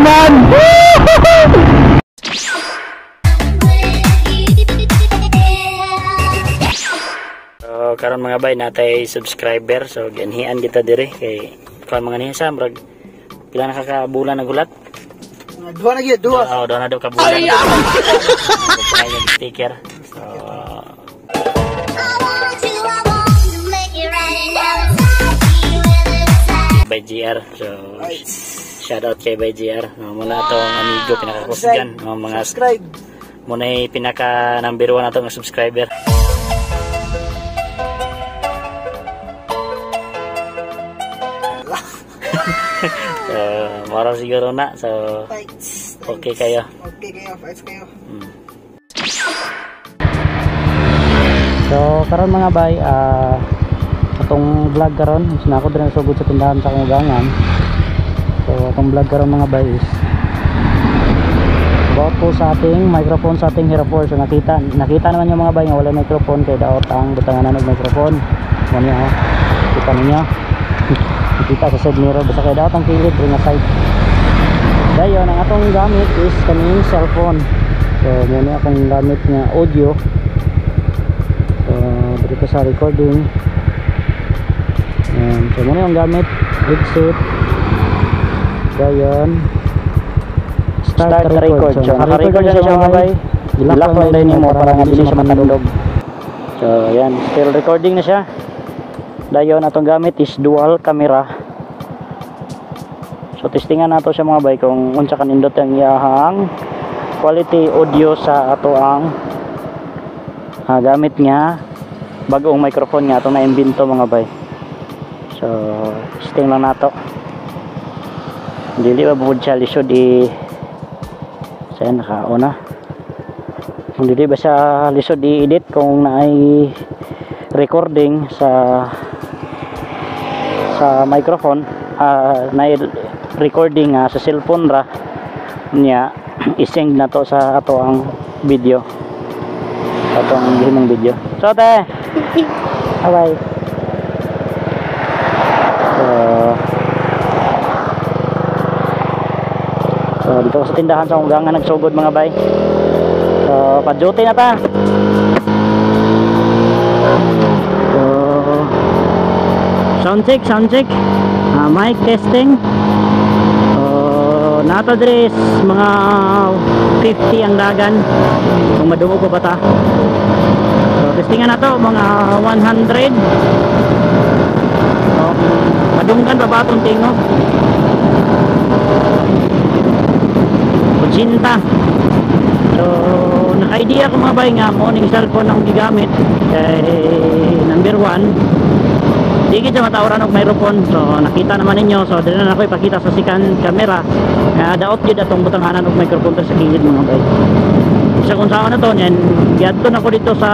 naman. So karon mga bay natay subscriber, so ganhian kita dire kay kuan mga niya sa murag pila na kakabulan na gulat. Dua na gyud, dua. Oo, doon na daw kabulan. Yung sticker. So by GR. So shout out kay by GR. Muna to ang amigo pinakakusgan, mga Subscribe. muna pinaka number 1 nato nga subscriber. So, mara siguro na. So, okay kayo. Okay kayo, fights kayo. So, karon mga bay, atong vlog karon, na ako din sugod sa tindahan sa Ugangan. So, atong vlog karon mga bay is about po sa ating microphone sa ating Hero4. So, nakita naman yung mga bay nga wala microphone kay daot ang butangan ng microphone. Ano niyo, kita niyo. Kita sa side mirror basta kay dapat ang kilid ring side. Dayon ang atong gamit is kaning cellphone. So muna akong gamit nga audio. So dito sa recording. So muna yung gamit headset. Dayon start record. So naka-record na siya mga bay. Ilak lang din mo para nga dili siya matandog. So yan, still recording na siya. Dayon atong gamit is dual camera. So testingan nato sa mga bay kung unsa kanindot ang iyahang quality audio sa ato ang gamit nga bagong microphone nga atong naimbento mga bay. So testing lang nato. Dili ba bud siya lisod saya nakauna. Kung dili ba siya lisod i-edit kung naay recording sa microphone na recording sa cellphone ra niya isend na to sa ato ang video atong himong video. So te bye. So dito sa tindahan sa Ugangan nagsugod mga bay. So pa-duty na ta. Sound check, mic testing. Nato dress mga 50 ang dagan kung madungo pa bata. So testingan nato mga 100. So madunggan pa ba itong tingog? 80. So naka-idea ko mga bay nga mo ning cellphone ang gigamit kay number 1 digit sa matawaran og microphone. So nakita naman ninyo. So dili na ako ipakita sa second camera. Daot gyud atong butanganan og microphone sa kilid mga bay. Sa kung saan na to yan, giadto na ko dito sa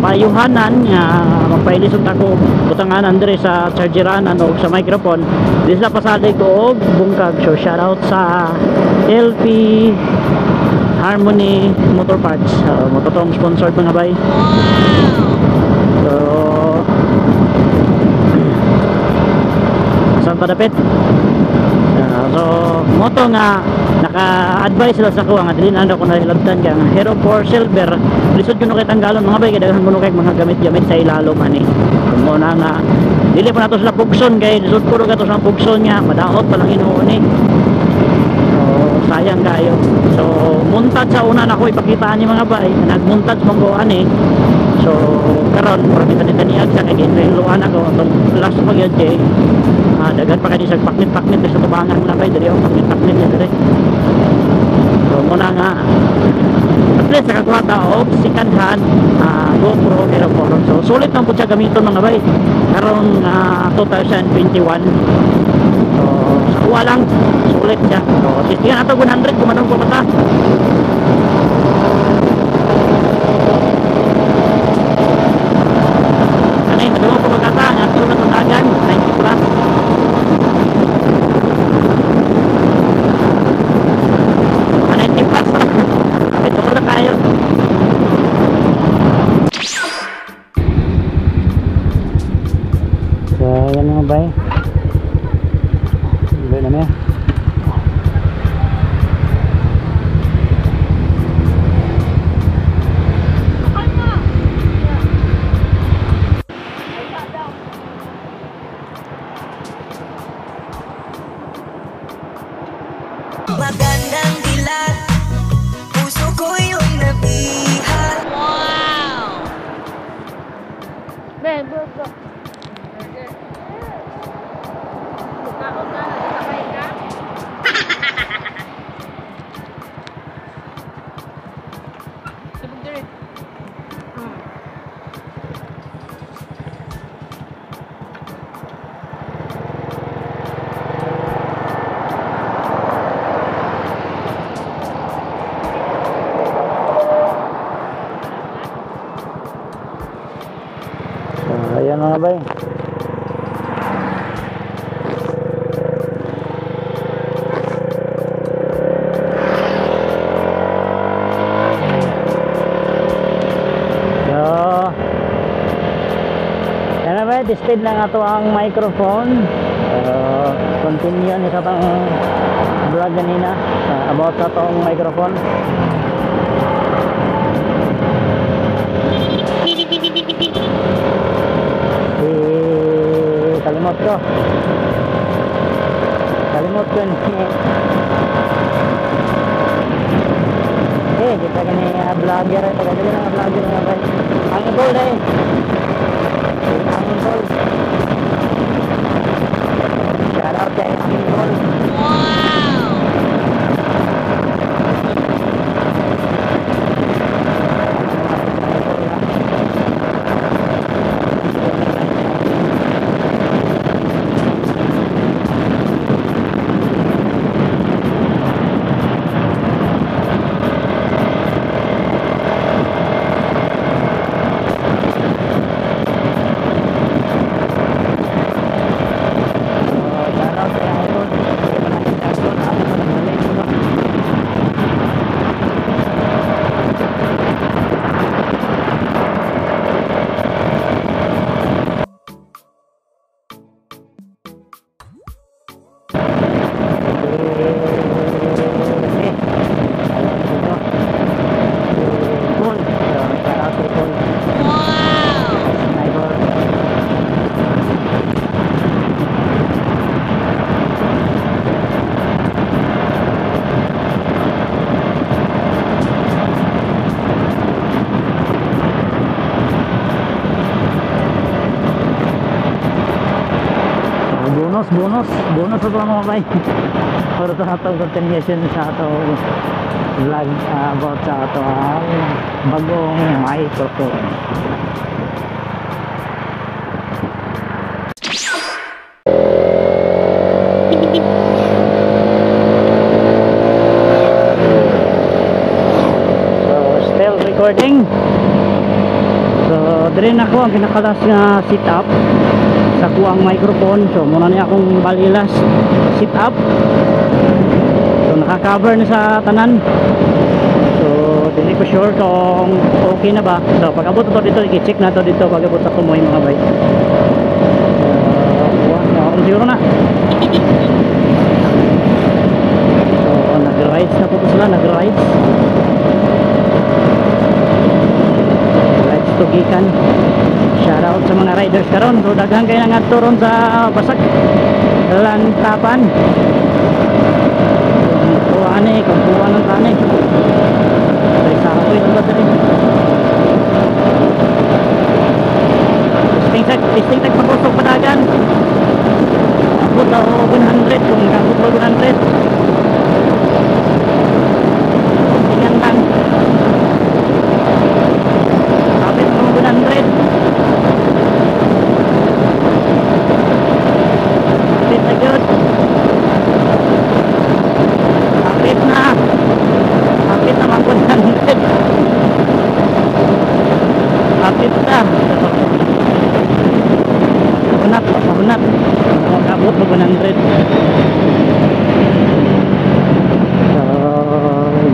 payuhanan nga magpailisod ako butanganan dire sa chargeranan og sa microphone. Dili sa pasalig ko og bungkag. So shout out sa LP Harmony Motor Parts. Mototong sponsored mga bay. So saan padapit? So moto nga naka-advise sila sa ko nga dili na ko nalabtan ka nga Hero4 Silver lisod kuno kay tanggalon mga bay kay daghan kuno kay mga gamit-gamit sa ilalom ani. Kumo na nga dili pa nato sila pugson kay lisod kuno ka to sa pugson nga madaot pa lang inuuni. So sayang kayo. So muntad sa una na ko ipakita ni mga bay nagmuntad mong go ani. So karon para kita-taniag sa kay ginreluan ako tong last pag yun kay dagan pa kay sa paknit-paknit sa tubangan na bay diri paknit-paknit ya diri. So muna nga at least nakakuha ta og second hand GoPro Hero4. So sulit lang po siya gamiton mga bay karon 2021. So sa kuha lang sulit siya. So testingan ato 100 kung anong kumata. Anay madungo ko magkata nga tulo na tundagan 90 plus. Bay. Ulit na niya. Ayan mga bay. Yan na bay, display lang ato ang microphone. Continue ni sa tang vlog ganina about sa tong microphone. Kalimot ko ni kita kani vlogger ito kasi ng vlogger nga ba ang goal ang goal shout out kay ang goal. bonus ito mga bay para sa atong continuation sa atong vlog about sa atong bagong microphone. So still recording. So dire na ko ang kinakalas nga setup sa kuang microphone. So muna niya akong balilas sit up. So naka-cover na sa tanan. So hindi ko sure kung okay na ba. So pag abot ito dito, i-check na ito dito pag abot ako mo yung mga bay. Kung siguro na. So nag-rides na po sila, nag-rides. Rides to Gikan. Shout out sa mga riders karon. So daghan kayo nang adto ron sa Basak Lantapan. Kuha ni, kung kuha ng tani. Sa ako ito ba rin. Testing tag pagusok padagan. Abot ako 100 kung abot ako 100. Tingnan lang. Abot ako 100. Abot mo 100. So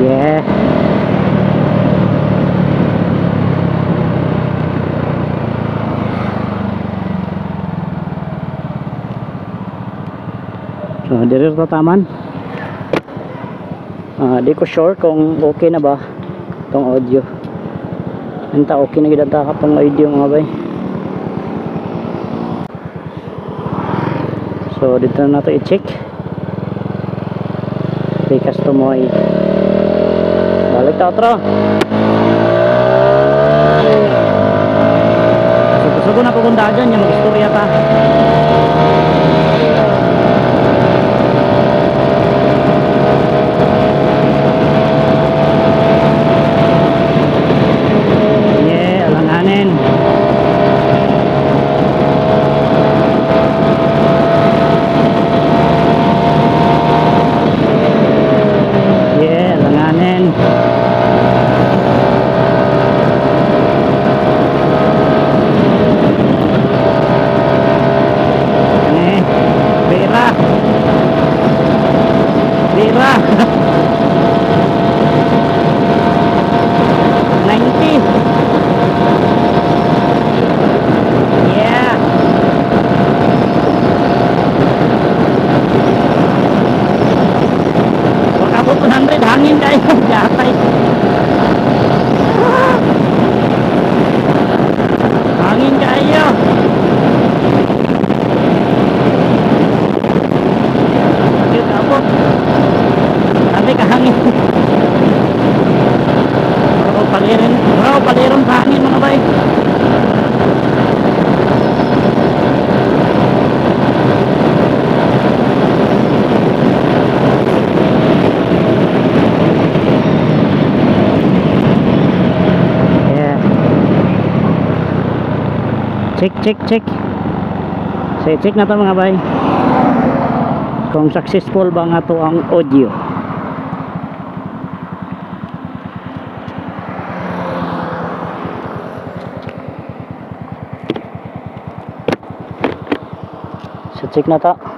yeah, so dire sa taman. Di ko sure kung okay na ba tong audio. Anta okay na gid ta kapang audio mga bay. So dito na nato i-check kay customer. Balik ta otro. So na po kung dagan yung mag-istorya ta. palirin. Wow, palirin sa hangin mga bay. Yeah. Check. So, check na to mga bay. Kung successful ba nga to ang audio. So check na ta.